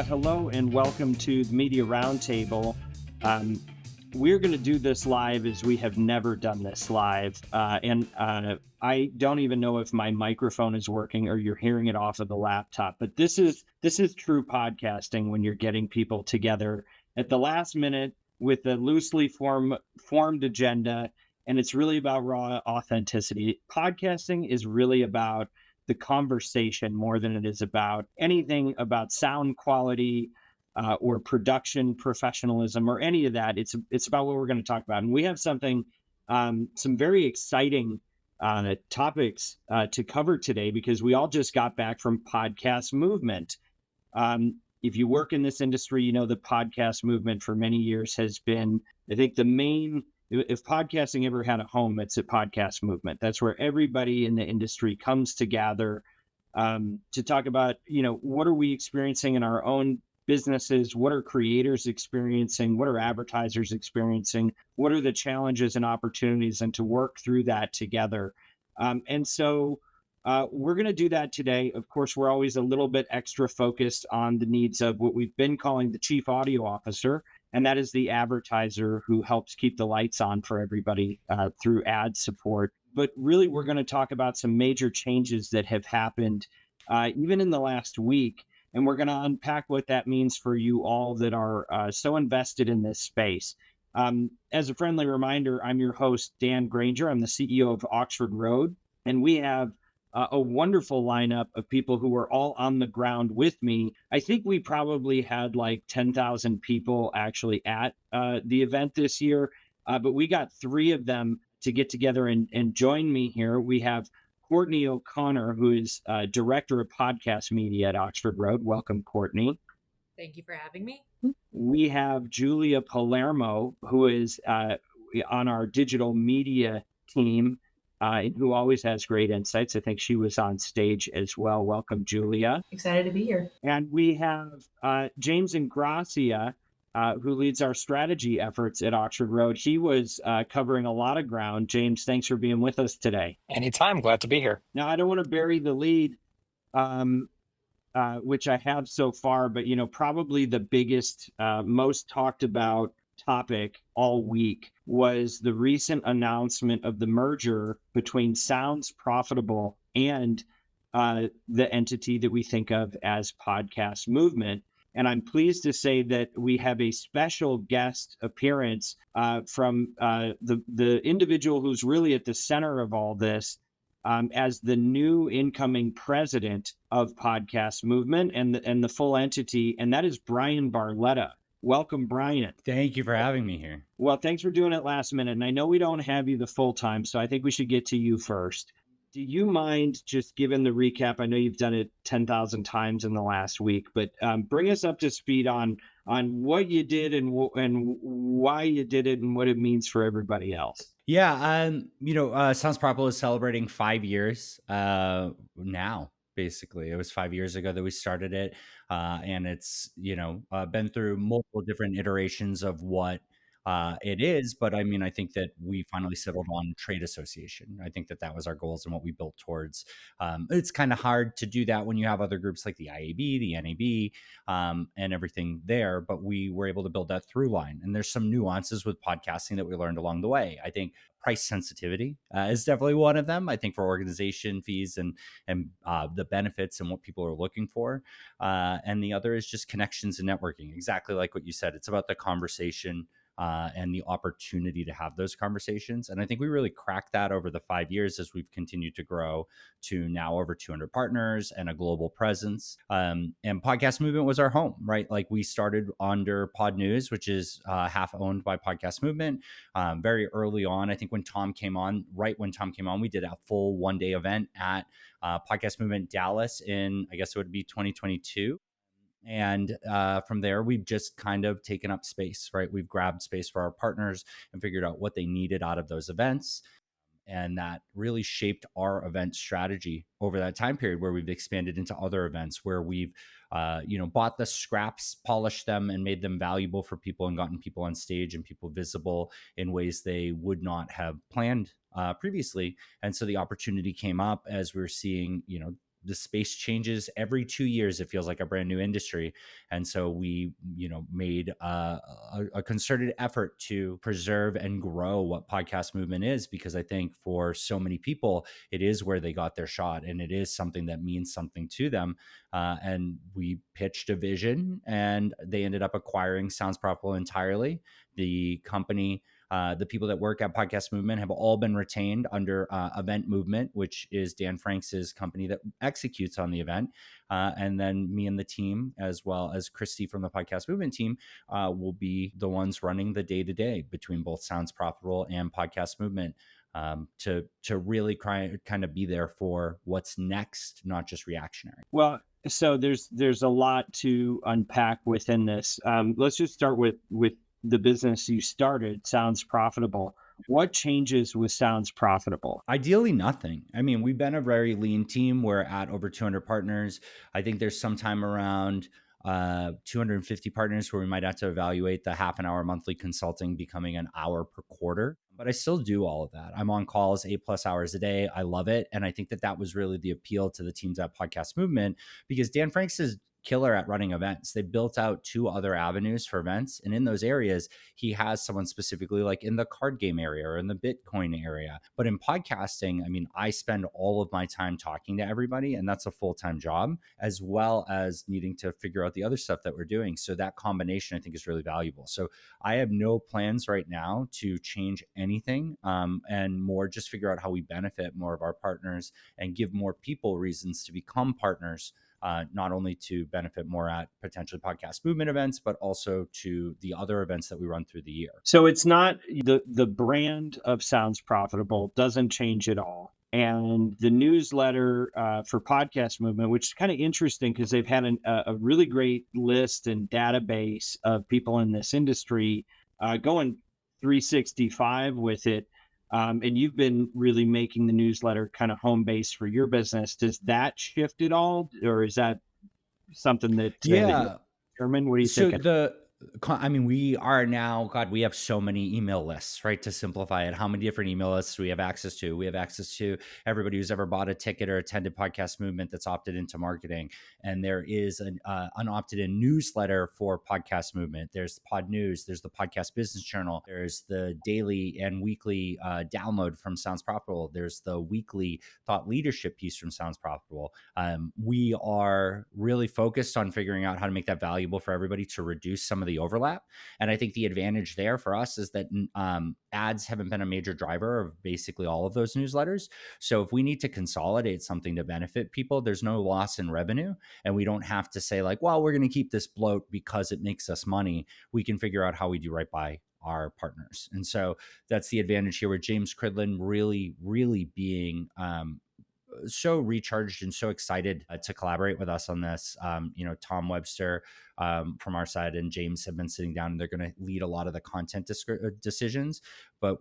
Hello and welcome to the Media Roundtable. We're going to do this live as we have never done this live. And I don't even know if my microphone is working or you're hearing it off of the laptop. But this is true podcasting when you're getting people together at the last minute with a loosely formed agenda. And it's really about raw authenticity. Podcasting is really about the conversation more than it is about anything about sound quality or production professionalism or any of that. It's about what we're going to talk about, and we have some very exciting topics to cover today because we all just got back from Podcast Movement. If you work in this industry, you know the podcast movement for many years has been, I think, the main. If podcasting ever had a home, it's a Podcast Movement. That's where everybody in the industry comes together to talk about, what are we experiencing in our own businesses? What are creators experiencing? What are advertisers experiencing? What are the challenges and opportunities, and to work through that together? And so we're going to do that today. Of course, we're always a little bit extra focused on the needs of what we've been calling the chief audio officer. And that is the advertiser who helps keep the lights on for everybody through ad support. But really, we're going to talk about some major changes that have happened even in the last week. And we're going to unpack what that means for you all that are so invested in this space. As a friendly reminder, I'm your host, Dan Granger. I'm the CEO of Oxford Road. And we have a wonderful lineup of people who were all on the ground with me. I think we probably had like 10,000 people actually at the event this year, but we got 3 of them to get together and join me here. We have Courtney O'Connor, who is Director of Podcast Media at Oxford Road. Welcome, Courtney. Thank you for having me. We have Julia Palermo, who is on our digital media team, who always has great insights. I think she was on stage as well. Welcome, Julia. Excited to be here. And we have James Ingrassia, who leads our strategy efforts at Oxford Road. He was covering a lot of ground. James, thanks for being with us today. Anytime. Glad to be here. Now, I don't want to bury the lead, which I have so far, but, probably the biggest, most talked about topic all week was the recent announcement of the merger between Sounds Profitable and the entity that we think of as Podcast Movement. And I'm pleased to say that we have a special guest appearance from the individual who's really at the center of all this as the new incoming president of Podcast Movement and the full entity, and that is Bryan Barletta. Welcome, Bryan. Thank you for having me here. Well, thanks for doing it last minute. And I know we don't have you the full time, so I think we should get to you first. Do you mind just giving the recap? I know you've done it 10,000 times in the last week, but bring us up to speed on what you did and why you did it and what it means for everybody else. Yeah, Sounds Profitable is celebrating 5 years now. Basically, it was 5 years ago that we started it, and it's been through multiple different iterations of what it is. But I mean, I think that we finally settled on trade association. I think that was our goals and what we built towards. It's kind of hard to do that when you have other groups like the IAB, the NAB, and everything there. But we were able to build that through line. And there's some nuances with podcasting that we learned along the way. I think price sensitivity is definitely one of them. I think for organization fees and the benefits and what people are looking for. And the other is just connections and networking. Exactly like what you said. It's about the conversation and the opportunity to have those conversations. And I think we really cracked that over the 5 years as we've continued to grow to now over 200 partners and a global presence. And Podcast Movement was our home, right? Like we started under Pod News, which is half owned by Podcast Movement. Very early on, I think when Tom came on, we did a full one-day event at Podcast Movement Dallas in, I guess it would be 2022. And from there, we've just kind of taken up space, right? We've grabbed space for our partners and figured out what they needed out of those events. And that really shaped our event strategy over that time period where we've expanded into other events where we've, bought the scraps, polished them and made them valuable for people and gotten people on stage and people visible in ways they would not have planned previously. And so the opportunity came up as we were seeing, the space changes every 2 years. It feels like a brand new industry. And so we, made a concerted effort to preserve and grow what podcast movement is, because I think for so many people, it is where they got their shot, and it is something that means something to them. And we pitched a vision, and they ended up acquiring Sounds Profitable entirely. The company, the people that work at Podcast Movement have all been retained under Event Movement, which is Dan Franks' company that executes on the event. And then me and the team, as well as Christy from the Podcast Movement team, will be the ones running the day-to-day between both Sounds Profitable and Podcast Movement, to really kind of be there for what's next, not just reactionary. Well, so there's a lot to unpack within this. Let's just start with the business you started, Sounds Profitable. What changes with Sounds Profitable? Ideally, nothing. I mean, we've been a very lean team. We're at over 200 partners. I think there's sometime around 250 partners where we might have to evaluate the half an hour monthly consulting becoming an hour per quarter. But I still do all of that. I'm on calls 8+ hours a day. I love it. And I think that was really the appeal to the teams at Podcast Movement, because Dan Franks is killer at running events. They built out 2 other avenues for events. And in those areas, he has someone specifically like in the card game area or in the Bitcoin area. But in podcasting, I mean, I spend all of my time talking to everybody, and that's a full-time job, as well as needing to figure out the other stuff that we're doing. So that combination, I think, is really valuable. So I have no plans right now to change anything, and more just figure out how we benefit more of our partners and give more people reasons to become partners. Not only to benefit more at potentially Podcast Movement events, but also to the other events that we run through the year. So it's not the brand of Sounds Profitable doesn't change at all. And the newsletter for Podcast Movement, which is kind of interesting because they've had a really great list and database of people in this industry, going 365 with it. And you've been really making the newsletter kind of home base for your business. Does that shift at all, or is that something that that you determine? What do you think? We are now, God, we have so many email lists, right? To simplify it, how many different email lists we have access to? We have access to everybody who's ever bought a ticket or attended Podcast Movement that's opted into marketing. And there is an opted in newsletter for Podcast Movement. There's Pod News. There's the Podcast Business Journal. There's the daily and weekly download from Sounds Profitable. There's the weekly thought leadership piece from Sounds Profitable. We are really focused on figuring out how to make that valuable for everybody to reduce some of the overlap. And I think the advantage there for us is that ads haven't been a major driver of basically all of those newsletters. So if we need to consolidate something to benefit people, there's no loss in revenue. And we don't have to say like, well, we're going to keep this bloat because it makes us money. We can figure out how we do right by our partners. And so that's the advantage here with James Cridlin really, really being so recharged and so excited to collaborate with us on this. Tom Webster from our side and James have been sitting down, and they're going to lead a lot of the content decisions. But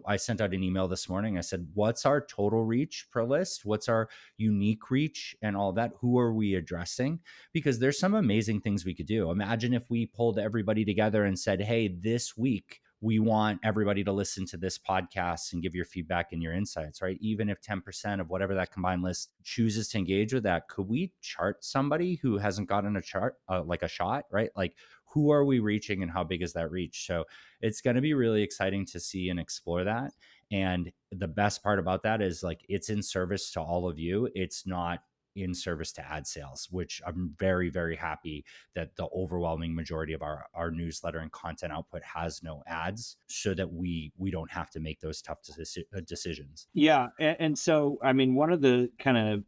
I sent out an email this morning. I said, what's our total reach per list? What's our unique reach and all that? Who are we addressing? Because there's some amazing things we could do. Imagine if we pulled everybody together and said, hey, this week, we want everybody to listen to this podcast and give your feedback and your insights, right? Even if 10% of whatever that combined list chooses to engage with that, could we chart somebody who hasn't gotten a chart, like a shot, right? Like, who are we reaching and how big is that reach? So it's going to be really exciting to see and explore that. And the best part about that is like, it's in service to all of you. It's not in service to ad sales, which I'm very, very happy that the overwhelming majority of our newsletter and content output has no ads, so that we don't have to make those tough decisions. Yeah. And so, I mean, one of the kind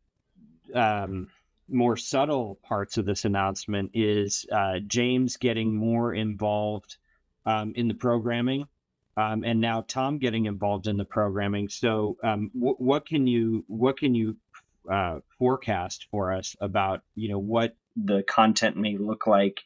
of more subtle parts of this announcement is James getting more involved in the programming, and now Tom getting involved in the programming. So what can you forecast for us about what the content may look like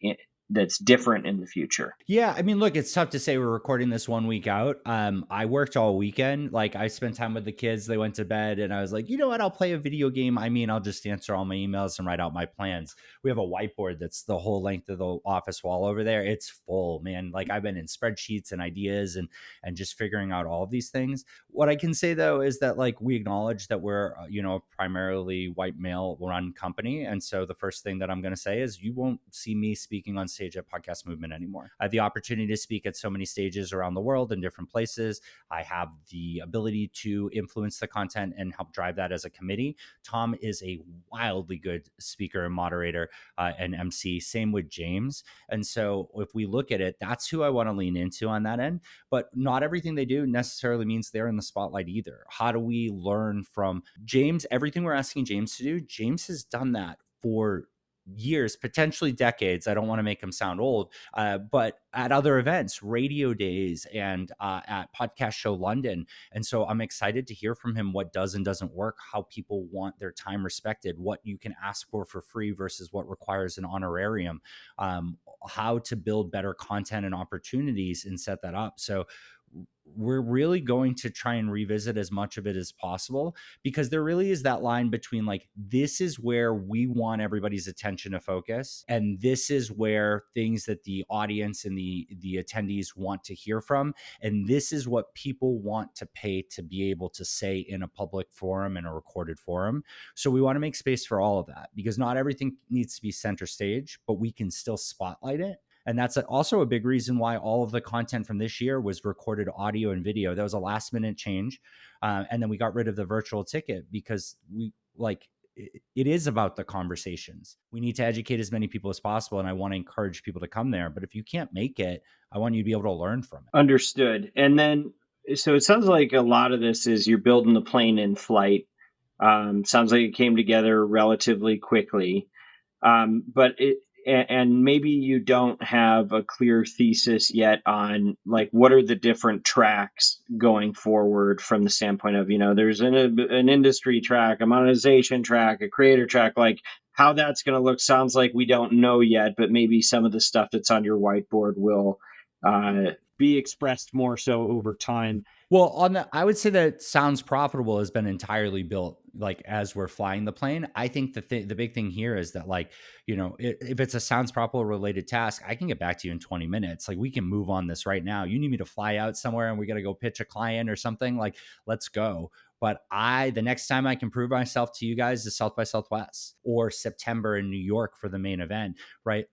that's different in the future? Yeah, I mean, look, it's tough to say we're recording this 1 week out. I worked all weekend. Like, I spent time with the kids. They went to bed, and I was like, you know what? I'll play a video game. I mean, I'll just answer all my emails and write out my plans. We have a whiteboard that's the whole length of the office wall over there. It's full, man. Like, I've been in spreadsheets and ideas and just figuring out all of these things. What I can say though is that, like, we acknowledge that we're a primarily white male run company, and so the first thing that I'm going to say is you won't see me speaking on stage at Podcast Movement anymore. I have the opportunity to speak at so many stages around the world in different places. I have the ability to influence the content and help drive that as a committee. Tom is a wildly good speaker and moderator and MC. Same with James. And so if we look at it, that's who I want to lean into on that end. But not everything they do necessarily means they're in the spotlight either. How do we learn from James? Everything we're asking James to do, James has done that for years, potentially decades. I don't want to make him sound old, but at other events, radio days, and at Podcast Show London. And so I'm excited to hear from him what does and doesn't work, how people want their time respected, what you can ask for free versus what requires an honorarium, how to build better content and opportunities and set that up. So we're really going to try and revisit as much of it as possible, because there really is that line between, like, this is where we want everybody's attention to focus, and this is where things that the audience and the attendees want to hear from, and this is what people want to pay to be able to say in a public forum and a recorded forum. So we want to make space for all of that, because not everything needs to be center stage, but we can still spotlight it. And that's also a big reason why all of the content from this year was recorded audio and video. That was a last minute change. And then we got rid of the virtual ticket because it is about the conversations. We need to educate as many people as possible. And I want to encourage people to come there. But if you can't make it, I want you to be able to learn from it. Understood. And then, so it sounds like a lot of this is you're building the plane in flight. Sounds like it came together relatively quickly. But and maybe you don't have a clear thesis yet on, like, what are the different tracks going forward from the standpoint of, there's an industry track, a monetization track, a creator track, like how that's going to look. Sounds like we don't know yet, but maybe some of the stuff that's on your whiteboard will be expressed more so over time. Well, I would say that Sounds Profitable has been entirely built like as we're flying the plane. I think the big thing here is that, like, if it's a Sounds Profitable related task, I can get back to you in 20 minutes. Like, we can move on this right now. You need me to fly out somewhere and we got to go pitch a client or something, like, let's go. But the next time I can prove myself to you guys is South by Southwest or September in New York for the main event, right?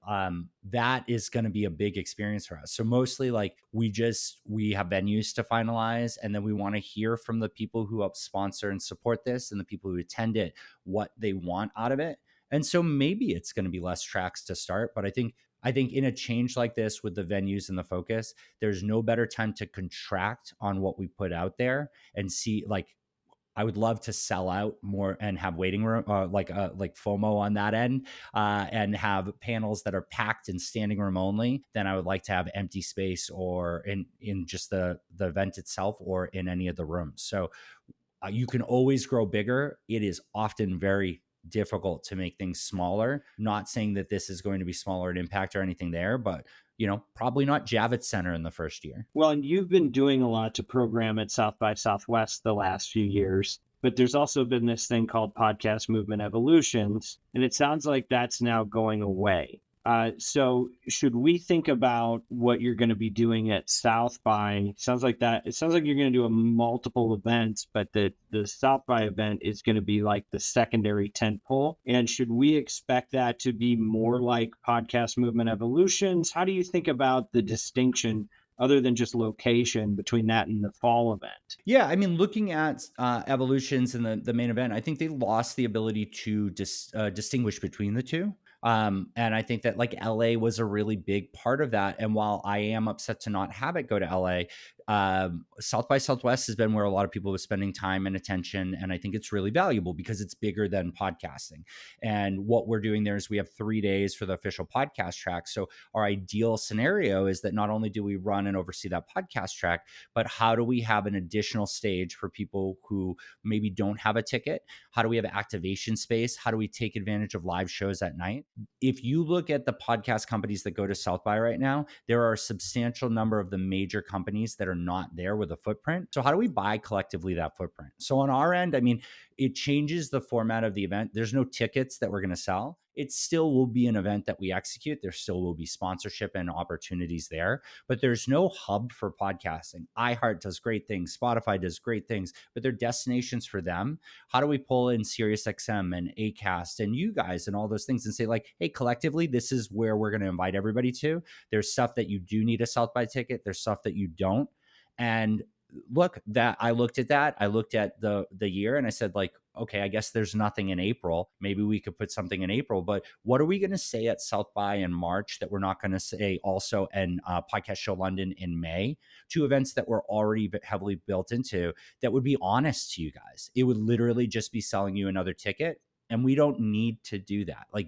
That is going to be a big experience for us. So mostly, like, we have venues to finalize, and then we want to hear from the people who help sponsor and support this and the people who attend it, what they want out of it. And so maybe it's going to be less tracks to start, but I think in a change like this with the venues and the focus, there's no better time to contract on what we put out there and see, like, I would love to sell out more and have waiting room, like FOMO on that end, and have panels that are packed and standing room only. Then I would like to have empty space, or in just the event itself, or in any of the rooms. So you can always grow bigger. It is often very difficult to make things smaller. Not saying that this is going to be smaller in impact or anything there, but probably not Javits Center in the first year. Well, and you've been doing a lot to program at South by Southwest the last few years, but there's also been this thing called Podcast Movement Evolutions, and it sounds like that's now going away. So should we think about what you're going to be doing at South by? It sounds like you're going to do a multiple events, but the South by event is going to be like the secondary tentpole. And should we expect that to be more like Podcast Movement Evolutions? How do you think about the distinction, other than just location, between that and the fall event? Yeah, I mean, looking at Evolutions and the main event, I think they lost the ability to distinguish between the two. And I think that, like, LA was a really big part of that. And while I am upset to not have it go to LA, South by Southwest has been where a lot of people are spending time and attention. And I think it's really valuable because it's bigger than podcasting. And what we're doing there is we have 3 days for the official podcast track. So our ideal scenario is that not only do we run and oversee that podcast track, but how do we have an additional stage for people who maybe don't have a ticket? How do we have activation space? How do we take advantage of live shows at night? if you look at the podcast companies that go to South by right now, there are a substantial number of the major companies that are not there with a footprint. So how do we buy collectively that footprint? So on our end, I mean, it changes the format of the event. There's no tickets that we're going to sell. It still will be an event that we execute. There still will be sponsorship and opportunities there, but there's no hub for podcasting. iHeart does great things. Spotify does great things, but they're destinations for them. How do we pull in SiriusXM and Acast and you guys and all those things and say like, hey, collectively, this is where we're going to invite everybody to. There's stuff that you do need a South by ticket. There's stuff that you don't. And look, that I looked at that. I looked at the year and I said like, okay, I guess there's nothing in April. Maybe we could put something in April, but what are we going to say at South by in March that we're not going to say also in Podcast Show London in May? Two events that we're already heavily built into that would be honest to you guys. It would literally just be selling you another ticket. And we don't need to do that. Like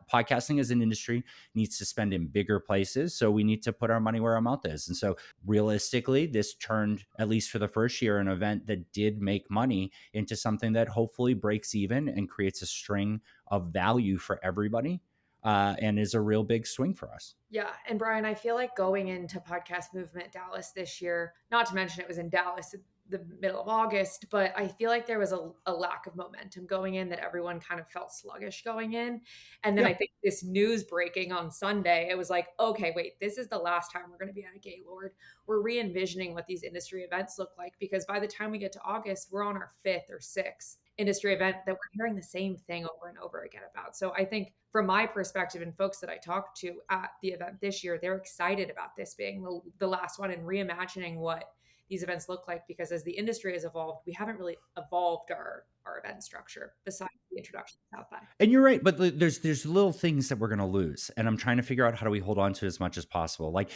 podcasting as an industry needs to spend in bigger places. So we need to put our money where our mouth is. And so realistically, this turned, at least for the first year, an event that did make money into something that hopefully breaks even and creates a string of value for everybody. And is a real big swing for us. Yeah. And Bryan, I feel like going into Podcast Movement Dallas this year, not to mention it was in Dallas at the middle of August, but I feel like there was a lack of momentum going in, that everyone kind of felt sluggish going in. And then I think this news breaking on Sunday, it was like, okay, wait, this is the last time we're going to be at a Gaylord. We're re-envisioning what these industry events look like, because by the time we get to August, we're on our 5th or 6th industry event that we're hearing the same thing over and over again about. So I think from my perspective and folks that I talked to at the event this year, they're excited about this being the last one and reimagining what these events look like, because as the industry has evolved, we haven't really evolved our event structure besides the introduction of South by. And you're right, but there's little things that we're going to lose, and I'm trying to figure out how do we hold on to as much as possible. Like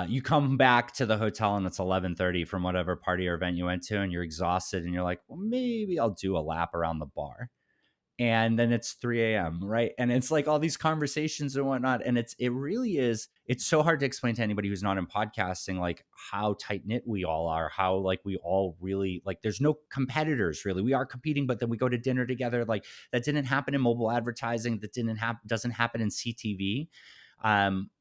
you come back to the hotel and it's 11:30 from whatever party or event you went to, and you're exhausted, and you're like, well, maybe I'll do a lap around the bar. And then it's 3 a.m. right? And it's like all these conversations and whatnot. And it really is, it's so hard to explain to anybody who's not in podcasting, like how tight knit we all are, how like we all really like, there's no competitors really. We are competing, but then we go to dinner together. Like that didn't happen in mobile advertising. That doesn't happen in CTV.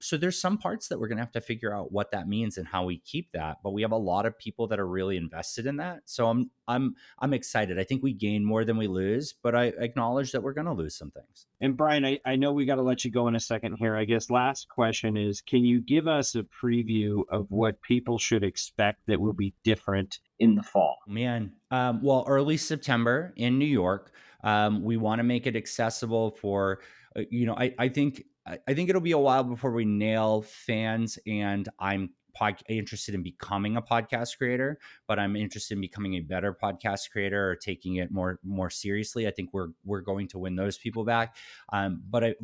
So there's some parts that we're going to have to figure out what that means and how we keep that. But we have a lot of people that are really invested in that. So I'm excited. I think we gain more than we lose, but I acknowledge that we're going to lose some things. And Bryan, I know we got to let you go in a second here. I guess last question is, can you give us a preview of what people should expect that will be different in the fall? Man, well, early September in New York, we want to make it accessible for, I think it'll be a while before we nail fans, and I'm interested in becoming a podcast creator, but I'm interested in becoming a better podcast creator or taking it more seriously. I think we're going to win those people back. But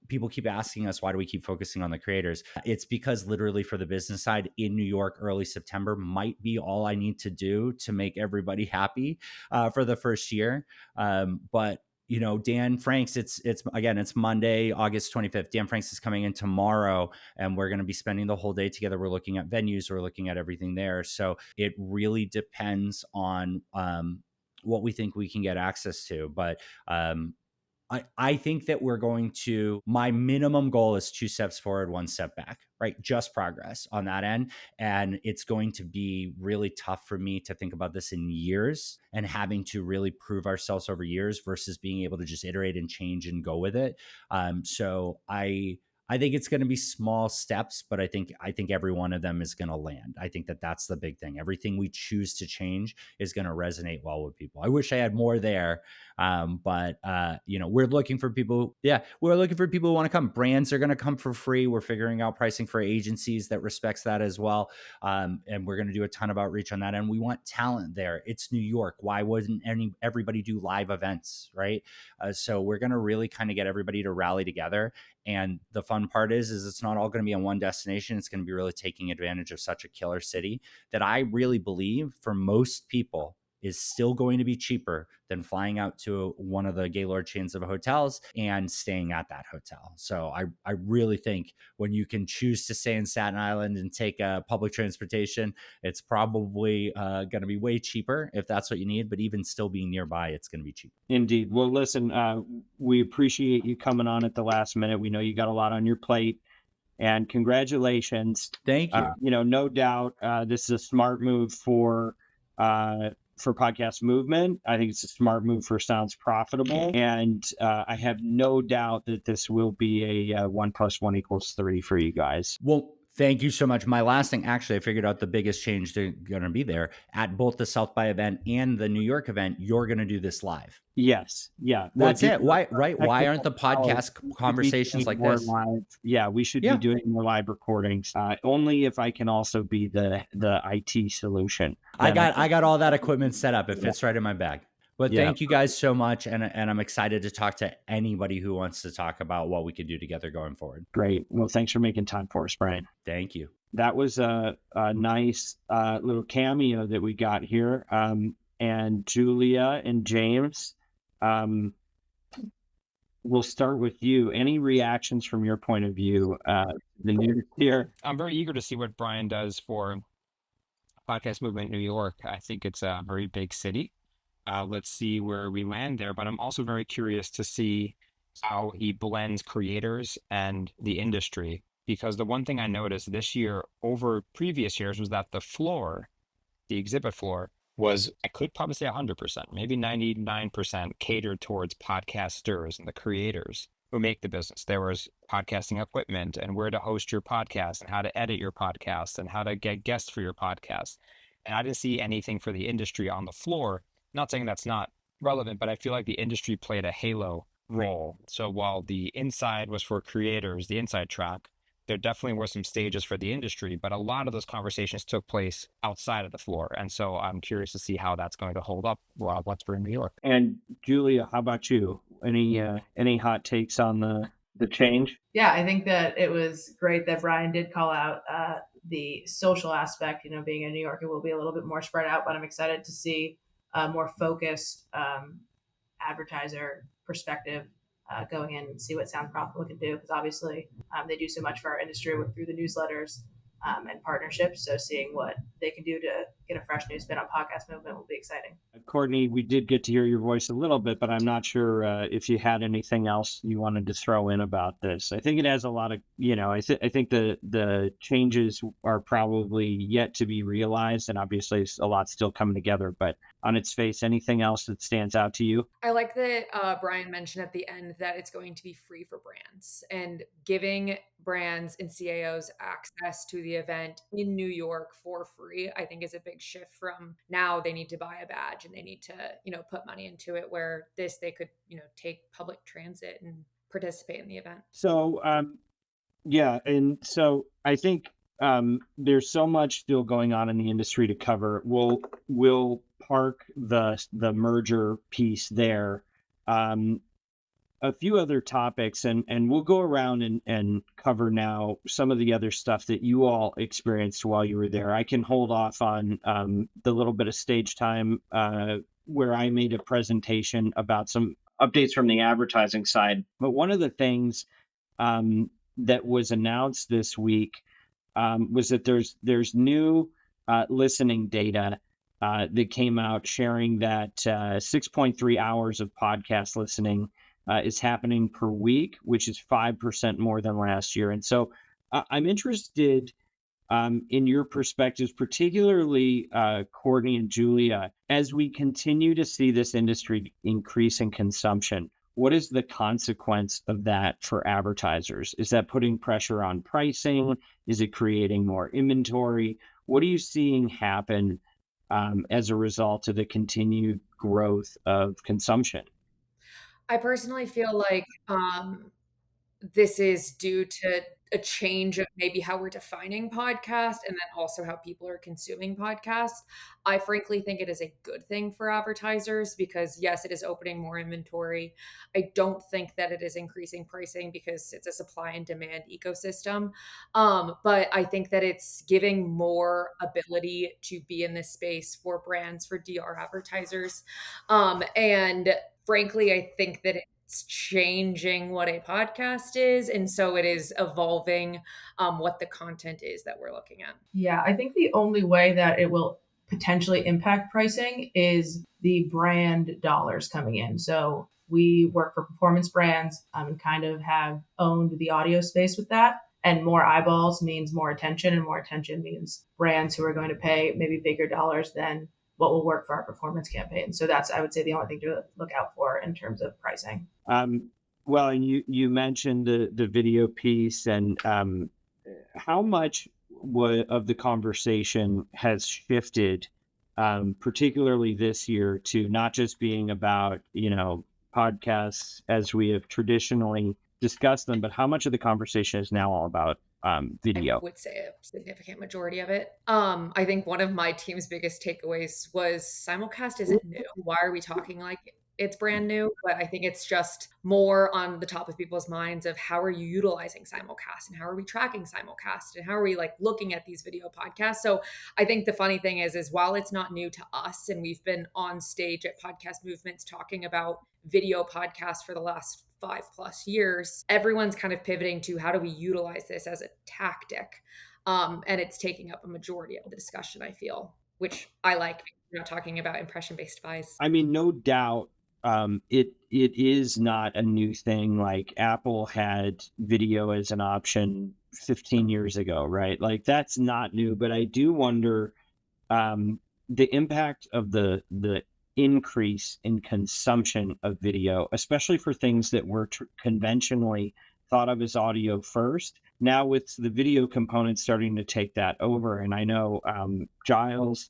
people keep asking us, why do we keep focusing on the creators? It's because literally for the business side in New York, early September might be all I need to do to make everybody happy for the first year. But Dan Franks, it's Monday, August 25th. Dan Franks is coming in tomorrow, and we're going to be spending the whole day together. We're looking at venues, we're looking at everything there. So it really depends on what we think we can get access to. But I think that my minimum goal is 2 steps forward, 1 step back, right? Just progress on that end. And it's going to be really tough for me to think about this in years and having to really prove ourselves over years versus being able to just iterate and change and go with it. So I think it's going to be small steps, but I think every one of them is going to land. I think that's the big thing. Everything we choose to change is going to resonate well with people. I wish I had more there, but we're looking for people. Yeah, we're looking for people who want to come. Brands are going to come for free. We're figuring out pricing for agencies that respects that as well, and we're going to do a ton of outreach on that. And we want talent there. It's New York. Why wouldn't everybody do live events, right? So we're going to really kind of get everybody to rally together. And the fun part is it's not all going to be on one destination. It's going to be really taking advantage of such a killer city that I really believe for most people, is still going to be cheaper than flying out to one of the Gaylord chains of hotels and staying at that hotel. So I really think when you can choose to stay in Staten Island and take public transportation, it's probably going to be way cheaper if that's what you need. But even still being nearby, it's going to be cheap. Indeed. Well, listen, we appreciate you coming on at the last minute. We know you got a lot on your plate, and congratulations. Thank you. No doubt, this is a smart move for Podcast Movement. I think it's a smart move for Sounds Profitable, and I have no doubt that this will be a 1 + 1 = 3 for you guys. Well, thank you so much. My last thing, actually, I figured out the biggest change they're going to be there at both the South by event and the New York event. You're going to do this live. Yes. Yeah. That's it. Why? Right? Why aren't the podcast conversations like this? Live. Yeah, we should be doing more live recordings. Only if I can also be the IT solution. I got all that equipment set up. It fits right in my bag. But thank you guys so much, and I'm excited to talk to anybody who wants to talk about what we could do together going forward. Great. Well, thanks for making time for us, Bryan. Thank you. That was a nice little cameo that we got here. And Julia and James, we'll start with you. Any reactions from your point of view? The news here. I'm very eager to see what Bryan does for Podcast Movement New York. I think it's a very big city. Let's see where we land there. But I'm also very curious to see how he blends creators and the industry. Because the one thing I noticed this year over previous years was that the exhibit floor, was, I could probably say 100%, maybe 99% catered towards podcasters and the creators who make the business. There was podcasting equipment and where to host your podcast and how to edit your podcast and how to get guests for your podcast. And I didn't see anything for the industry on the floor. Not saying that's not relevant, but I feel like the industry played a halo role. So while the inside was for creators, the inside track, there definitely were some stages for the industry, but a lot of those conversations took place outside of the floor. And so I'm curious to see how that's going to hold up while we're in New York. And Julia, how about you? Any hot takes on the change? Yeah, I think that it was great that Bryan did call out the social aspect. Being in New York, it will be a little bit more spread out, but I'm excited to see a more focused advertiser perspective going in and see what Sounds Profitable can do, because obviously they do so much for our industry through the newsletters and partnerships. So seeing what they can do to get a fresh new spin on Podcast Movement will be exciting. Courtney, we did get to hear your voice a little bit, but I'm not sure if you had anything else you wanted to throw in about this. I think it has a lot of, I think the changes are probably yet to be realized, and obviously a lot still coming together, but on its face, anything else that stands out to you? I like that Bryan mentioned at the end that it's going to be free for brands, and giving brands and CAOs access to the event in New York for free, I think is a big shift from now they need to buy a badge and they need to, put money into it, where they could, take public transit and participate in the event. So, and so I think there's so much still going on in the industry to cover. We'll park the merger piece there. A few other topics, and we'll go around and cover now some of the other stuff that you all experienced while you were there. I can hold off on the little bit of stage time where I made a presentation about some updates from the advertising side. But one of the things that was announced this week was that there's new listening data that came out showing that 6.3 hours of podcast listening is happening per week, which is 5% more than last year. And so I'm interested in your perspectives, particularly Courtney and Julia, as we continue to see this industry increase in consumption. What is the consequence of that for advertisers? Is that putting pressure on pricing? Is it creating more inventory? What are you seeing happen as a result of the continued growth of consumption? I personally feel like this is due to a change of maybe how we're defining podcast and then also how people are consuming podcasts. I frankly think it is a good thing for advertisers because yes, it is opening more inventory. I don't think that it is increasing pricing because it's a supply and demand ecosystem. But I think that it's giving more ability to be in this space for brands, for DR advertisers. And frankly, I think that it's changing what a podcast is. And so it is evolving what the content is that we're looking at. Yeah, I think the only way that it will potentially impact pricing is the brand dollars coming in. So we work for performance brands and kind of have owned the audio space with that. And more eyeballs means more attention, and more attention means brands who are going to pay maybe bigger dollars than what will work for our performance campaign. So that's, I would say, the only thing to look out for in terms of pricing. Well, and you mentioned the video piece, and how much of the conversation has shifted, particularly this year, to not just being about podcasts as we have traditionally discussed them, but how much of the conversation is now all about video? I would say a significant majority of it. I think one of my team's biggest takeaways was simulcast isn't new. Why are we talking like it's brand new? But I think it's just more on the top of people's minds of how are you utilizing simulcast and how are we tracking simulcast and how are we like looking at these video podcasts. So I think the funny thing is while it's not new to us and we've been on stage at Podcast Movements talking about video podcasts for the last 5+ years, everyone's kind of pivoting to how do we utilize this as a tactic. And it's taking up a majority of the discussion, I feel, which I like. We're not talking about impression-based buys. I mean, no doubt, it is not a new thing. Like Apple had video as an option 15 years ago, right? Like that's not new, but I do wonder the impact of the increase in consumption of video, especially for things that were conventionally thought of as audio first. Now with the video components starting to take that over, and I know Giles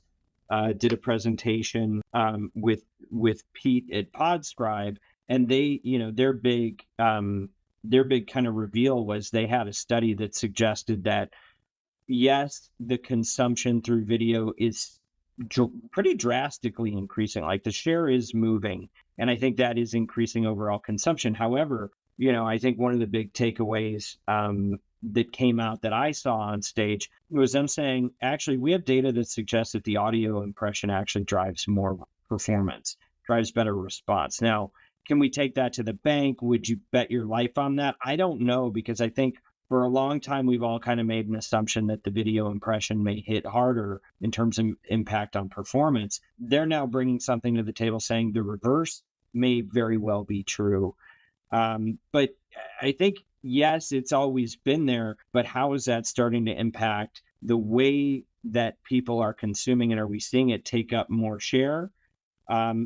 did a presentation with Pete at Podscribe, and they, their big kind of reveal was they had a study that suggested that yes, the consumption through video is pretty drastically increasing. Like the share is moving, and I think that is increasing overall consumption. However, I think one of the big takeaways that came out that I saw on stage was them saying, actually, we have data that suggests that the audio impression actually drives more performance, drives better response. Now, can we take that to the bank? Would you bet your life on that? I don't know, because I think for a long time, we've all kind of made an assumption that the video impression may hit harder in terms of impact on performance. They're now bringing something to the table saying the reverse may very well be true. But I think, yes, it's always been there, but how is that starting to impact the way that people are consuming it? Are we seeing it take up more share?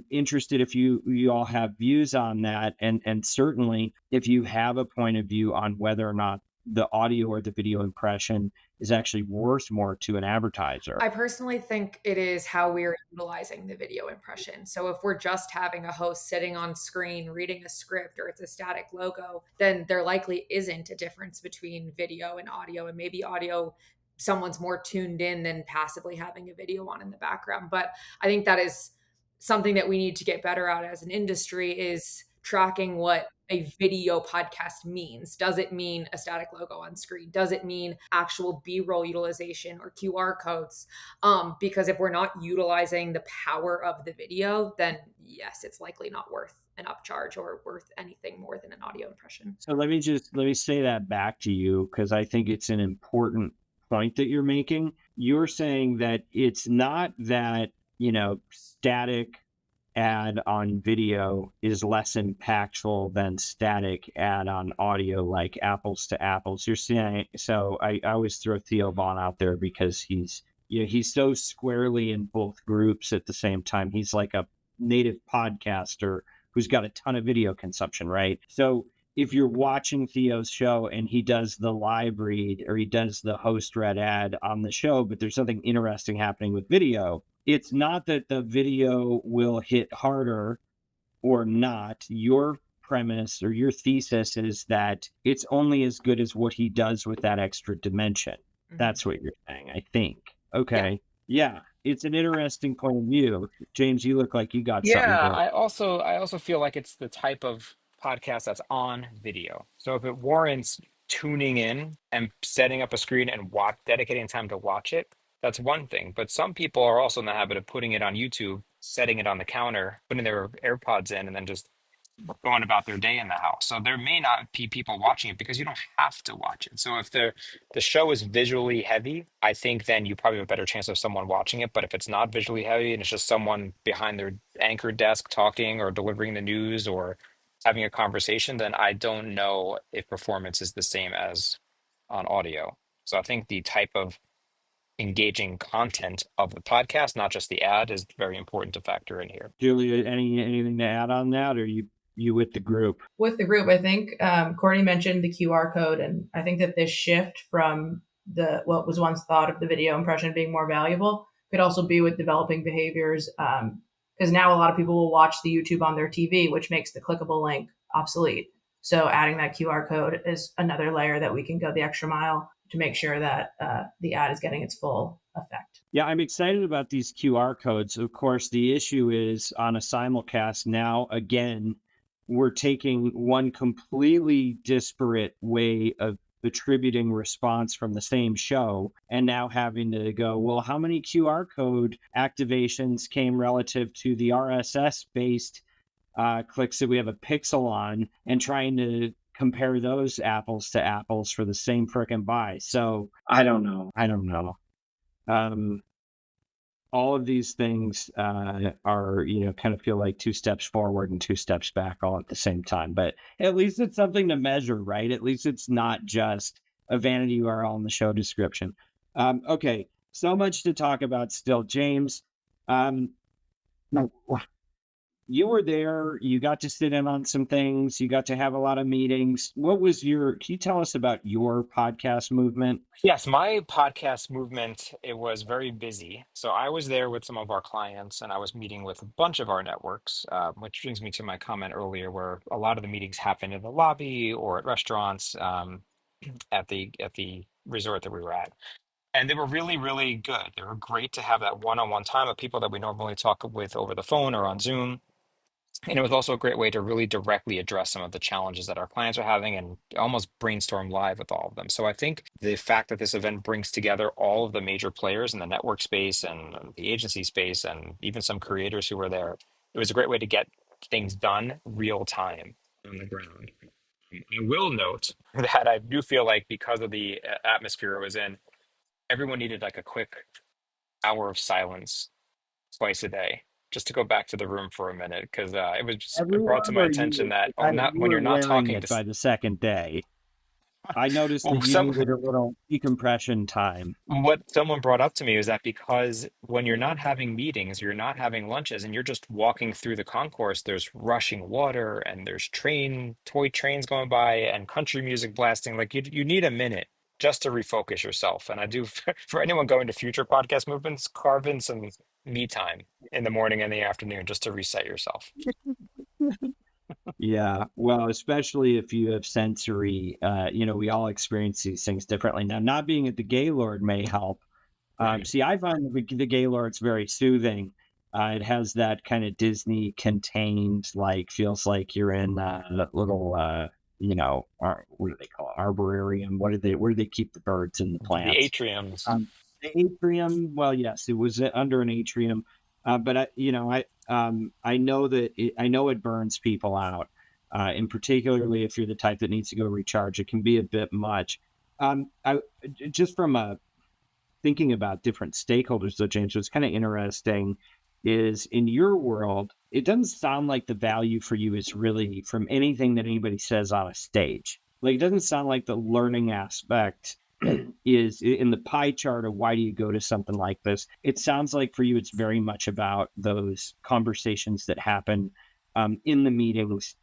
Interested if you all have views on that, and certainly if you have a point of view on whether or not the audio or the video impression is actually worth more to an advertiser. I personally think it is how we're utilizing the video impression. So if we're just having a host sitting on screen reading a script or it's a static logo, then there likely isn't a difference between video and audio. And maybe audio, someone's more tuned in than passively having a video on in the background. But I think that is something that we need to get better at as an industry, is tracking what a video podcast means. Does it mean a static logo on screen? Does it mean actual B-roll utilization or QR codes? Because if we're not utilizing the power of the video, then yes, it's likely not worth an upcharge or worth anything more than an audio impression. So let me say that back to you, because I think it's an important point that you're making. You're saying that it's not that, static ad on video is less impactful than static ad on audio, like apples to apples. You're saying, so I always throw Theo Vaughn out there because he's so squarely in both groups at the same time. He's like a native podcaster who's got a ton of video consumption, right? So if you're watching Theo's show and he does the live read or he does the host read ad on the show, but there's something interesting happening with video, it's not that the video will hit harder or not. Your premise or your thesis is that it's only as good as what he does with that extra dimension. That's what you're saying, I think. Okay. Yeah. It's an interesting point of view. James, you look like you got something Yeah, to. I also feel like it's the type of podcast that's on video. So if it warrants tuning in and setting up a screen and dedicating time to watch it, that's one thing. But some people are also in the habit of putting it on YouTube, setting it on the counter, putting their AirPods in, and then just going about their day in the house. So there may not be people watching it because you don't have to watch it. So if the show is visually heavy, I think then you probably have a better chance of someone watching it. But if it's not visually heavy and it's just someone behind their anchor desk talking or delivering the news or having a conversation, then I don't know if performance is the same as on audio. So I think the type of engaging content of the podcast, not just the ad, is very important to factor in here. Julia, anything to add on that, or you with the group? With the group, I think Courtney mentioned the QR code, and I think that this shift from what was once thought of the video impression being more valuable could also be with developing behaviors, because now a lot of people will watch the YouTube on their TV, which makes the clickable link obsolete. So adding that QR code is another layer that we can go the extra mile to make sure that the ad is getting its full effect. Yeah, I'm excited about these QR codes. Of course, the issue is on a simulcast now, again, we're taking one completely disparate way of attributing response from the same show and now having to go, well, how many QR code activations came relative to the RSS based clicks that we have a pixel on, and trying to compare those apples to apples for the same frickin' buy. So I don't know. All of these things are, kind of feel like 2 steps forward and 2 steps back all at the same time. But at least it's something to measure, right? At least it's not just a vanity URL in the show description. Okay, so much to talk about still. James, you were there. You got to sit in on some things. You got to have a lot of meetings. Can you tell us about your podcast movement? Yes, my podcast movement, it was very busy. So I was there with some of our clients and I was meeting with a bunch of our networks, which brings me to my comment earlier where a lot of the meetings happen in the lobby or at restaurants, at the resort that we were at. And they were really, really good. They were great to have that one-on-one time with people that we normally talk with over the phone or on Zoom. And it was also a great way to really directly address some of the challenges that our clients are having and almost brainstorm live with all of them. So I think the fact that this event brings together all of the major players in the network space and the agency space and even some creators who were there, it was a great way to get things done real time on the ground. I will note that I do feel like because of the atmosphere it was in, everyone needed like a quick hour of silence twice a day just to go back to the room for a minute because it brought to Everyone, my or attention that you when were you're not wearing talking it to by the second day? I noticed well, that you needed a little decompression time. what someone brought up to me was that because when you're not having meetings, you're not having lunches, and you're just walking through the concourse, there's rushing water and there's toy trains going by and country music blasting. Like you need a minute just to refocus yourself. And I do for anyone going to future podcast movements, carve in some me time in the morning and the afternoon just to reset yourself. Yeah, well, especially if you have sensory, we all experience these things differently. Now, not being at the Gaylord may help. Right. See, I find the Gaylord's very soothing. It has that kind of Disney contained, like, feels like you're in that little, what do they call it? Arborarium. Where do they keep the birds and the The plants? atriums. The atrium. Well, yes, it was under an atrium, but I know I know it burns people out, and particularly if you're the type that needs to go recharge, it can be a bit much. I just from thinking about different stakeholders, though, James, what's kind of interesting is in your world, it doesn't sound like the value for you is really from anything that anybody says on a stage. Like, it doesn't sound like the learning aspect is in the pie chart of why do you go to something like this. It sounds like for you, it's very much about those conversations that happen in the meetings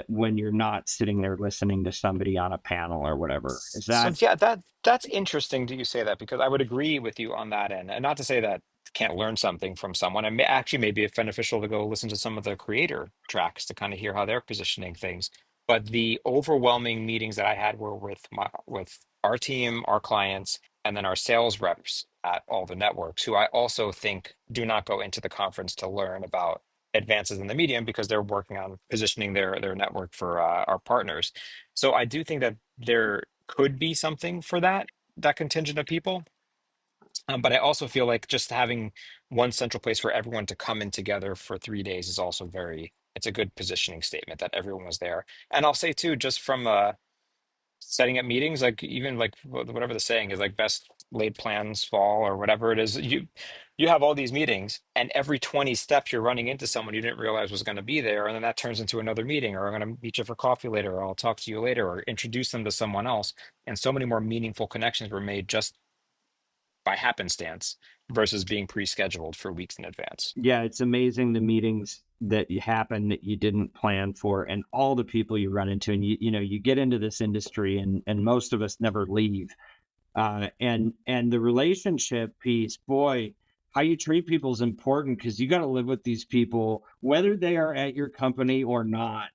when you're not sitting there listening to somebody on a panel or whatever. Is So that yeah, that's interesting that you say that because I would agree with you on that end. And not to say that can't learn something from someone, and actually maybe it's beneficial to go listen to some of the creator tracks to kind of hear how they're positioning things. But the overwhelming meetings that I had were with our team, our clients, and then our sales reps at all the networks, who I also think do not go into the conference to learn about advances in the medium because they're working on positioning their network for our partners. So I do think that there could be something for that contingent of people. But I also feel like just having one central place for everyone to come in together for 3 days is also it's a good positioning statement that everyone was there. And I'll say too, just from setting up meetings, like even like whatever the saying is, like best laid plans fall or whatever it is, you have all these meetings and every 20 steps you're running into someone you didn't realize was going to be there. And then that turns into another meeting, or I'm going to meet you for coffee later, or I'll talk to you later, or introduce them to someone else. And so many more meaningful connections were made just by happenstance versus being pre-scheduled for weeks in advance. Yeah, it's amazing the meetings that you happen that you didn't plan for, and all the people you run into. And you get into this industry, and most of us never leave. And the relationship piece, boy, how you treat people is important, because you got to live with these people whether they are at your company or not.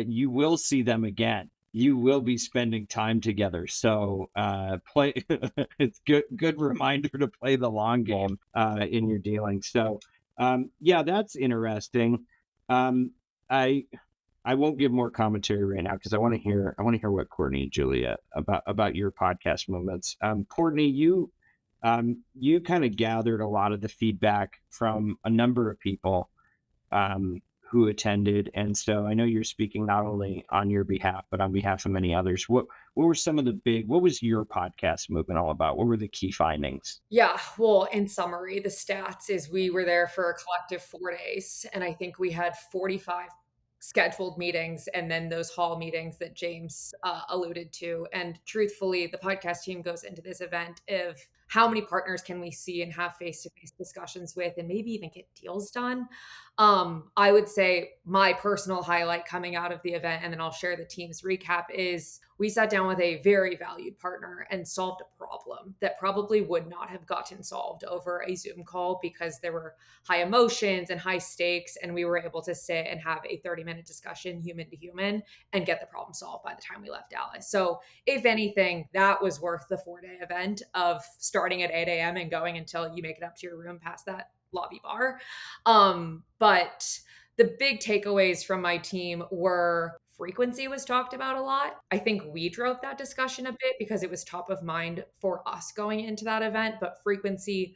You will see them again. You will be spending time together. So play. It's good reminder to play the long game in your dealings. So yeah, that's interesting. I won't give more commentary right now because I want to hear what Courtney and Julia about your podcast moments. Courtney, you kind of gathered a lot of the feedback from a number of people who attended, and so I know you're speaking not only on your behalf but on behalf of many others. What were some of what was your podcast movement all about? What were the key findings? Yeah, well, in summary, the stats is we were there for a collective 4 days, and I think we had 45 scheduled meetings and then those hall meetings that James alluded to. And truthfully, the podcast team goes into this event of how many partners can we see and have face-to-face discussions with, and maybe even get deals done. I would say my personal highlight coming out of the event, and then I'll share the team's recap, is we sat down with a very valued partner and solved a problem that probably would not have gotten solved over a Zoom call, because there were high emotions and high stakes, and we were able to sit and have a 30-minute discussion human to human and get the problem solved by the time we left Dallas. So if anything, that was worth the 4-day event of starting at 8 a.m. and going until you make it up to your room past that lobby bar. But the big takeaways from my team were frequency was talked about a lot. I think we drove that discussion a bit because it was top of mind for us going into that event, but frequency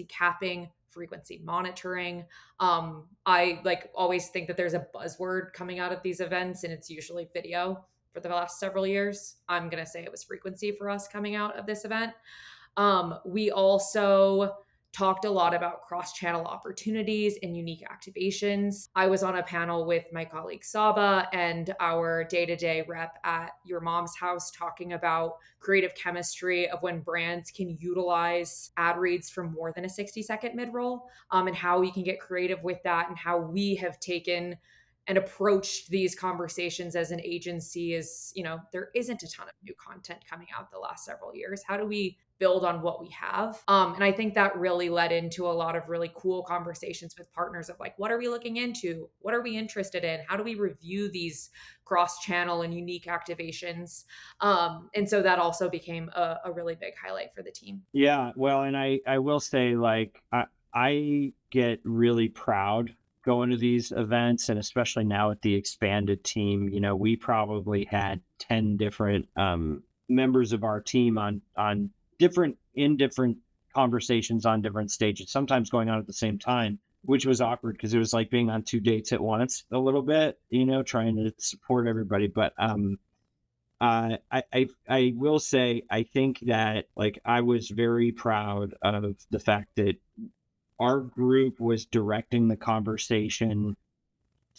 capping, frequency monitoring. I always think that there's a buzzword coming out of these events, and it's usually video. For the last several years, I'm going to say it was frequency for us coming out of this event. We also talked a lot about cross-channel opportunities and unique activations. I was on a panel with my colleague Saba and our day-to-day rep at Your Mom's House talking about creative chemistry of when brands can utilize ad reads for more than a 60-second mid-roll, and how we can get creative with that, and how we have taken and approached these conversations as an agency. Is, there isn't a ton of new content coming out the last several years. How do we build on what we have? And I think that really led into a lot of really cool conversations with partners of what are we looking into? What are we interested in? How do we review these cross-channel and unique activations? And so that also became a really big highlight for the team. Yeah, well, and I will say, I get really proud going to these events, and especially now with the expanded team. We probably had 10 different members of our team on different conversations on different stages, sometimes going on at the same time, which was awkward because it was like being on 2 dates at once a little bit, trying to support everybody. But I will say, I think that I was very proud of the fact that our group was directing the conversation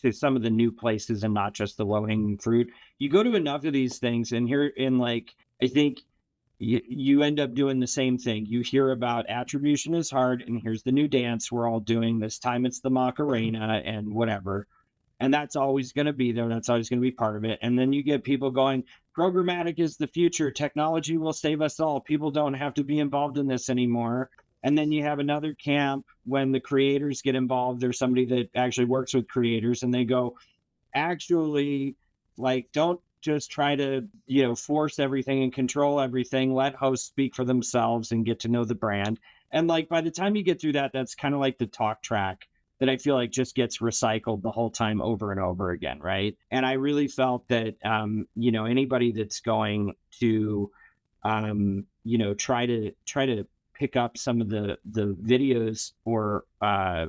to some of the new places and not just the low-hanging fruit. You go to enough of these things, and I think you end up doing the same thing. You hear about attribution is hard, and here's the new dance we're all doing. This time it's the Macarena and whatever. And that's always going to be there. That's always going to be part of it. And then you get people going, programmatic is the future. Technology will save us all. People don't have to be involved in this anymore. And then you have another camp when the creators get involved. There's somebody that actually works with creators and they go, actually, like, don't just try to, force everything and control everything. Let hosts speak for themselves and get to know the brand. And like, by the time you get through that, that's kind of like the talk track that I feel like just gets recycled the whole time over and over again. Right. And I really felt that, anybody that's going to, try to pick up some of the videos or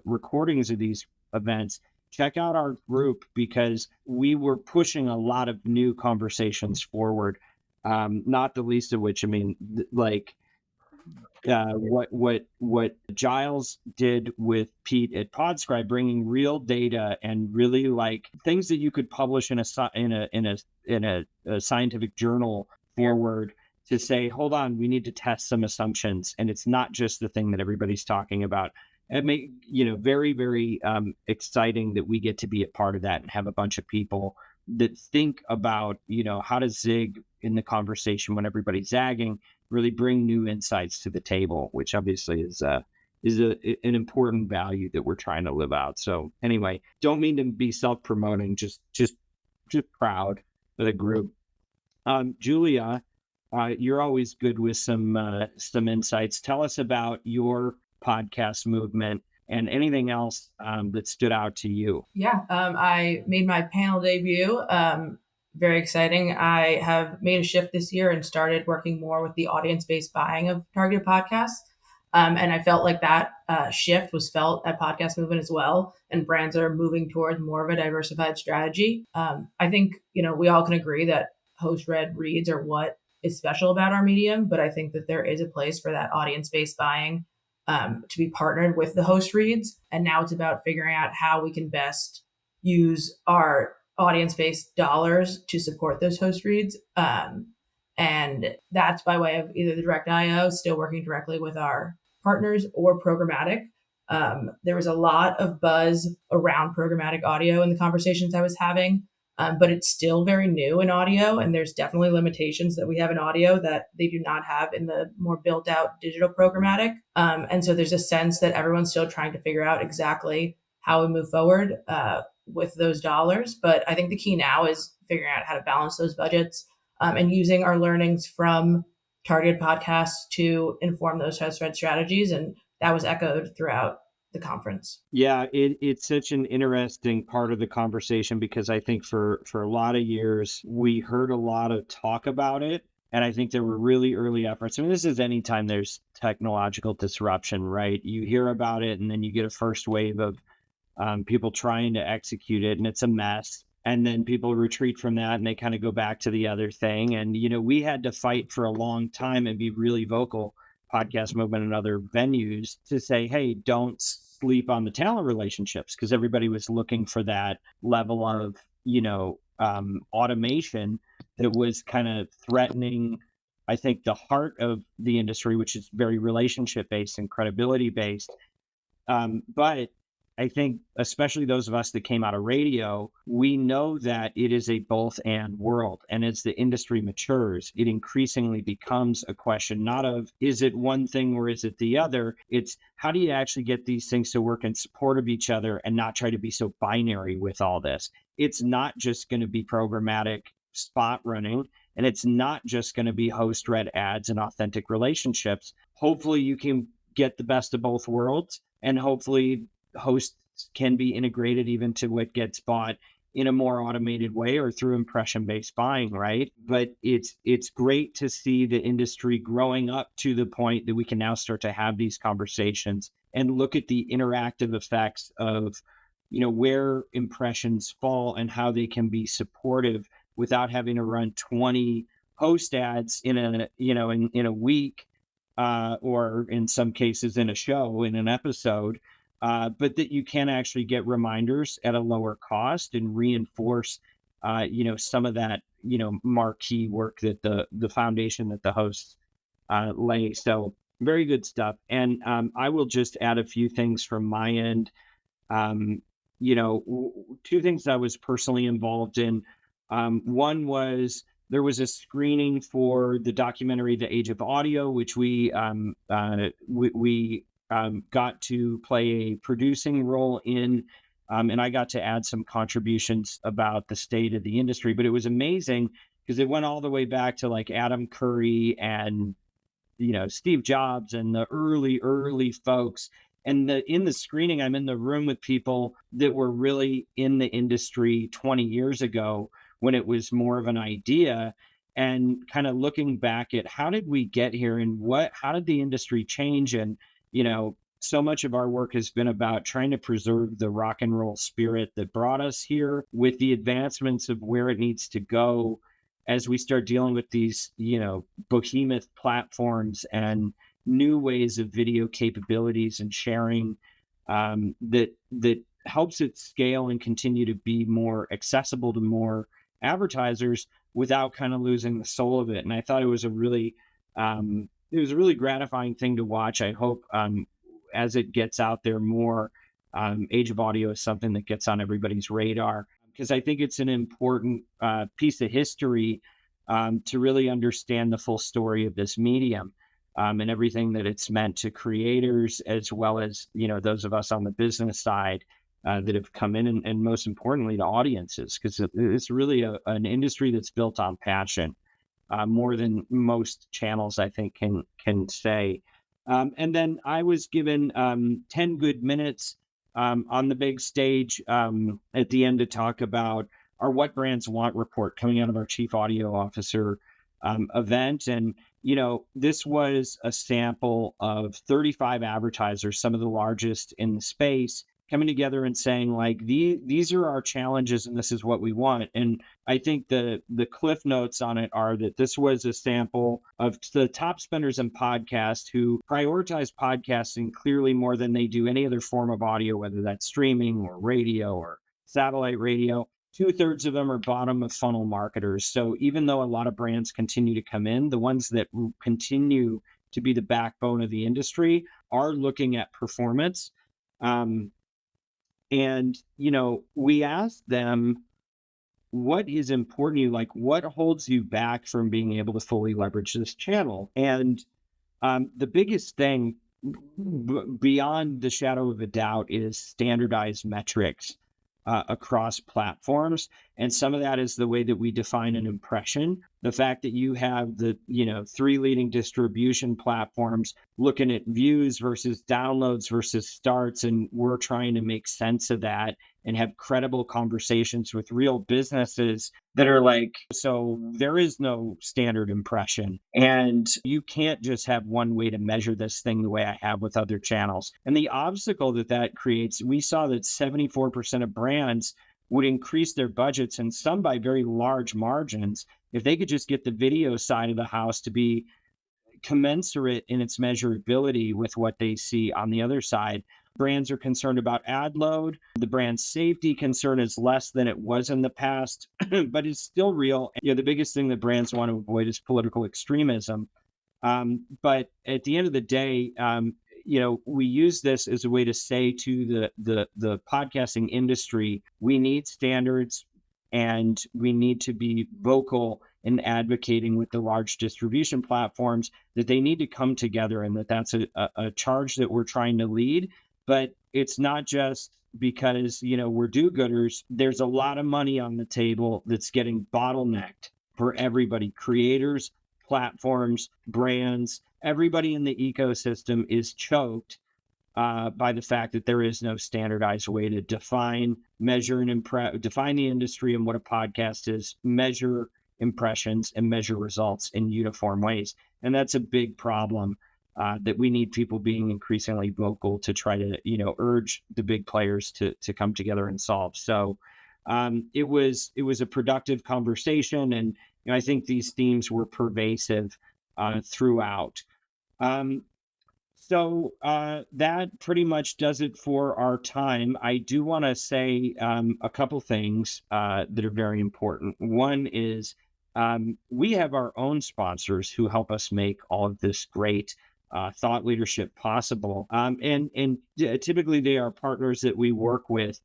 recordings of these events, check out our group, because we were pushing a lot of new conversations forward. Not the least of which, I mean, like what Giles did with Pete at Podscribe, bringing real data and really like things that you could publish in a scientific journal forward, to say, hold on, we need to test some assumptions, and it's not just the thing that everybody's talking about. It may, very, very exciting that we get to be a part of that and have a bunch of people that think about, how to zig in the conversation when everybody's zagging, really bring new insights to the table, which obviously is an important value that we're trying to live out. So anyway, don't mean to be self-promoting, just proud of the group. Julia, you're always good with some insights. Tell us about your podcast movement and anything else that stood out to you. Yeah, I made my panel debut. Very exciting. I have made a shift this year and started working more with the audience-based buying of targeted podcasts. And I felt like that shift was felt at Podcast Movement as well. And brands are moving towards more of a diversified strategy. I think, we all can agree that host-read reads are what is special about our medium, but I think that there is a place for that audience-based buying to be partnered with the host reads. And now it's about figuring out how we can best use our audience-based dollars to support those host reads. And that's by way of either the direct IO, still working directly with our partners, or programmatic. There was a lot of buzz around programmatic audio in the conversations I was having, but it's still very new in audio. And there's definitely limitations that we have in audio that they do not have in the more built out digital programmatic. And so there's a sense that everyone's still trying to figure out exactly how we move forward with those dollars. But I think the key now is figuring out how to balance those budgets and using our learnings from targeted podcasts to inform those host-read strategies. And that was echoed throughout the conference. Yeah, it's such an interesting part of the conversation, because I think for a lot of years, we heard a lot of talk about it. And I think there were really early efforts. I mean, this is anytime there's technological disruption, right? You hear about it and then you get a first wave of people trying to execute it, and it's a mess. And then people retreat from that and they kind of go back to the other thing. And, we had to fight for a long time and be really vocal, Podcast Movement and other venues, to say, hey, don't sleep on the talent relationships, because everybody was looking for that level of, automation that was kind of threatening, I think, the heart of the industry, which is very relationship based and credibility based. But I think, especially those of us that came out of radio, we know that it is a both and world. And as the industry matures, it increasingly becomes a question not of, is it one thing or is it the other? It's, how do you actually get these things to work in support of each other and not try to be so binary with all this? It's not just going to be programmatic spot running, and it's not just going to be host read ads and authentic relationships. Hopefully you can get the best of both worlds, and hopefully hosts can be integrated even to what gets bought in a more automated way or through impression-based buying, right? But it's great to see the industry growing up to the point that we can now start to have these conversations and look at the interactive effects of, where impressions fall and how they can be supportive without having to run 20 post ads in a week, or in some cases in a show, in an episode. But that you can actually get reminders at a lower cost and reinforce, some of that, marquee work that the foundation that the hosts lay. So very good stuff. And I will just add a few things from my end. Two things I was personally involved in. One was There was a screening for the documentary The Age of Audio, which we got to play a producing role in. And I got to add some contributions about the state of the industry. But it was amazing because it went all the way back to like Adam Curry and Steve Jobs and the early folks. And in the screening, I'm in the room with people that were really in the industry 20 years ago when it was more of an idea, and kind of looking back at how did we get here and how did the industry change. And so much of our work has been about trying to preserve the rock and roll spirit that brought us here with the advancements of where it needs to go as we start dealing with these, behemoth platforms and new ways of video capabilities and sharing, that helps it scale and continue to be more accessible to more advertisers without kind of losing the soul of it. And I thought it was a really gratifying thing to watch. I hope as it gets out there more, Age of Audio is something that gets on everybody's radar, because I think it's an important piece of history to really understand the full story of this medium, and everything that it's meant to creators, as well as those of us on the business side that have come in, and most importantly to audiences, because it's really an industry that's built on passion, more than most channels I think can say. And then I was given 10 good minutes on the big stage at the end to talk about our What Brands Want report coming out of our Chief Audio Officer event. And, this was a sample of 35 advertisers, some of the largest in the space, coming together and saying, like, these are our challenges and this is what we want. And I think the cliff notes on it are that this was a sample of the top spenders in podcasts who prioritize podcasting clearly more than they do any other form of audio, whether that's streaming or radio or satellite radio. 2/3 of them are bottom of funnel marketers. So even though a lot of brands continue to come in, the ones that continue to be the backbone of the industry are looking at performance. And, we asked them, what is important to you? Like, what holds you back from being able to fully leverage this channel? And the biggest thing, beyond the shadow of a doubt, is standardized metrics across platforms. And some of that is the way that we define an impression. The fact that you have the, 3 leading distribution platforms looking at views versus downloads versus starts. And we're trying to make sense of that and have credible conversations with real businesses that are like, so there is no standard impression. And you can't just have one way to measure this thing the way I have with other channels. And the obstacle that creates, we saw that 74% of brands would increase their budgets, and some by very large margins, if they could just get the video side of the house to be commensurate in its measurability with what they see on the other side. Brands are concerned about ad load. The brand safety concern is less than it was in the past, but it's still real. The biggest thing that brands want to avoid is political extremism. But at the end of the day, we use this as a way to say to the podcasting industry, we need standards and we need to be vocal in advocating with the large distribution platforms that they need to come together, and that's a charge that we're trying to lead. But it's not just because, we're do-gooders. There's a lot of money on the table that's getting bottlenecked for everybody. Creators, platforms, brands, everybody in the ecosystem is choked by the fact that there is no standardized way to define, measure, and define the industry and what a podcast is, measure impressions, and measure results in uniform ways. And that's a big problem that we need people being increasingly vocal to try to, urge the big players to come together and solve. So it was a productive conversation, and I think these themes were pervasive throughout. So that pretty much does it for our time. I do want to say a couple things that are very important. One is we have our own sponsors who help us make all of this great thought leadership possible. And typically they are partners that we work with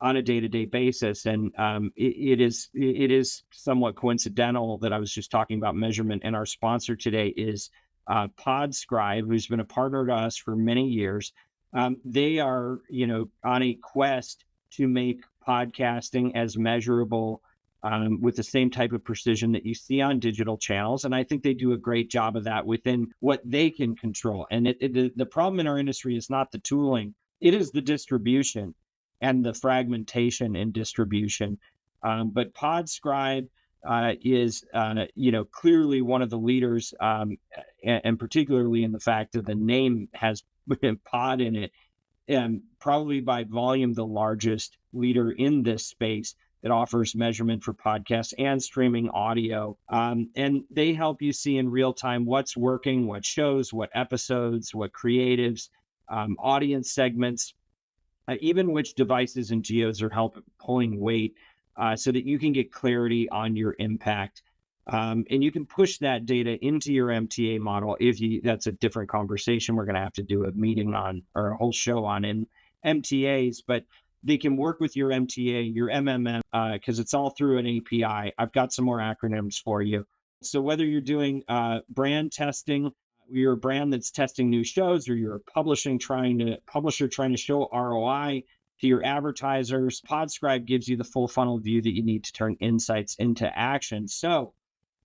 on a day-to-day basis. And it is somewhat coincidental that I was just talking about measurement, and our sponsor today is Podscribe, who's been a partner to us for many years. They are, on a quest to make podcasting as measurable with the same type of precision that you see on digital channels. And I think they do a great job of that within what they can control. And the problem in our industry is not the tooling, it is the distribution and the fragmentation in distribution. But Podscribe is, clearly one of the leaders, and particularly in the fact that the name has pod in it, and probably by volume the largest leader in this space that offers measurement for podcasts and streaming audio. And they help you see in real time what's working, what shows, what episodes, what creatives, audience segments, even which devices and geos are pulling weight, so that you can get clarity on your impact. And you can push that data into your MTA model. That's a different conversation. We're going to have to do a meeting on, or a whole show on in MTAs, but they can work with your MTA, your MMM, because it's all through an API. I've got some more acronyms for you. So whether you're doing brand testing, you're a brand that's testing new shows, or you're a publisher trying to show ROI to your advertisers, Podscribe gives you the full funnel view that you need to turn insights into action. So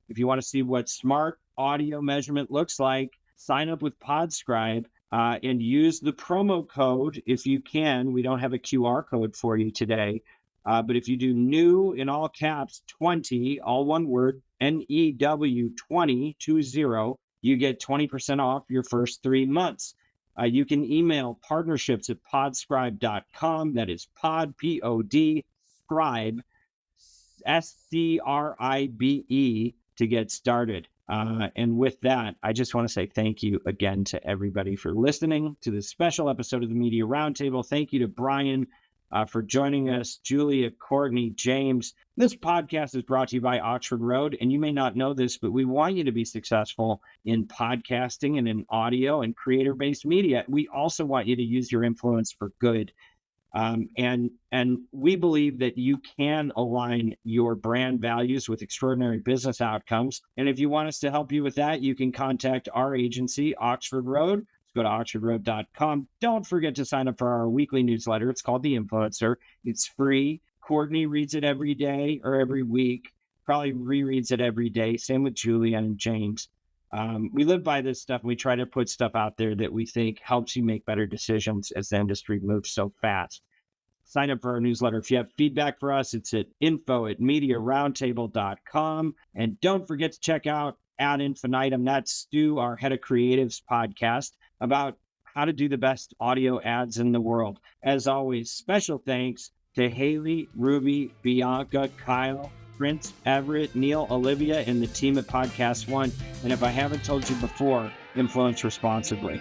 if you want to see what smart audio measurement looks like, sign up with Podscribe and use the promo code if you can. We don't have a QR code for you today, but if you do new in all caps 20, all one word, NEW 20, you get 20% off your first 3 months. You can email partnerships@podscribe.com. That is pod, P-O-D, scribe, SCRIBE, to get started. And with that, I just want to say thank you again to everybody for listening to this special episode of the Media Roundtable. Thank you to Bryan for joining us, Julia, Courtney, James. This podcast is brought to you by Oxford Road, and you may not know this, but we want you to be successful in podcasting and in audio and creator-based media. We also want you to use your influence for good. And we believe that you can align your brand values with extraordinary business outcomes. And if you want us to help you with that, you can contact our agency, Oxford Road. Go to oxfordroad.com. Don't forget to sign up for our weekly newsletter. It's called The Influencer. It's free. Courtney reads it every day or every week, probably rereads it every day. Same with Julia and James. We live by this stuff, and we try to put stuff out there that we think helps you make better decisions as the industry moves so fast. Sign up for our newsletter. If you have feedback for us, it's at info@mediaroundtable.com. And don't forget to check out Ad Infinitum. That's Stu, our head of creatives podcast, about how to do the best audio ads in the world. As always, special thanks to Haley, Ruby, Bianca, Kyle, Prince, Everett, Neil, Olivia, and the team at Podcast One. And if I haven't told you before, influence responsibly.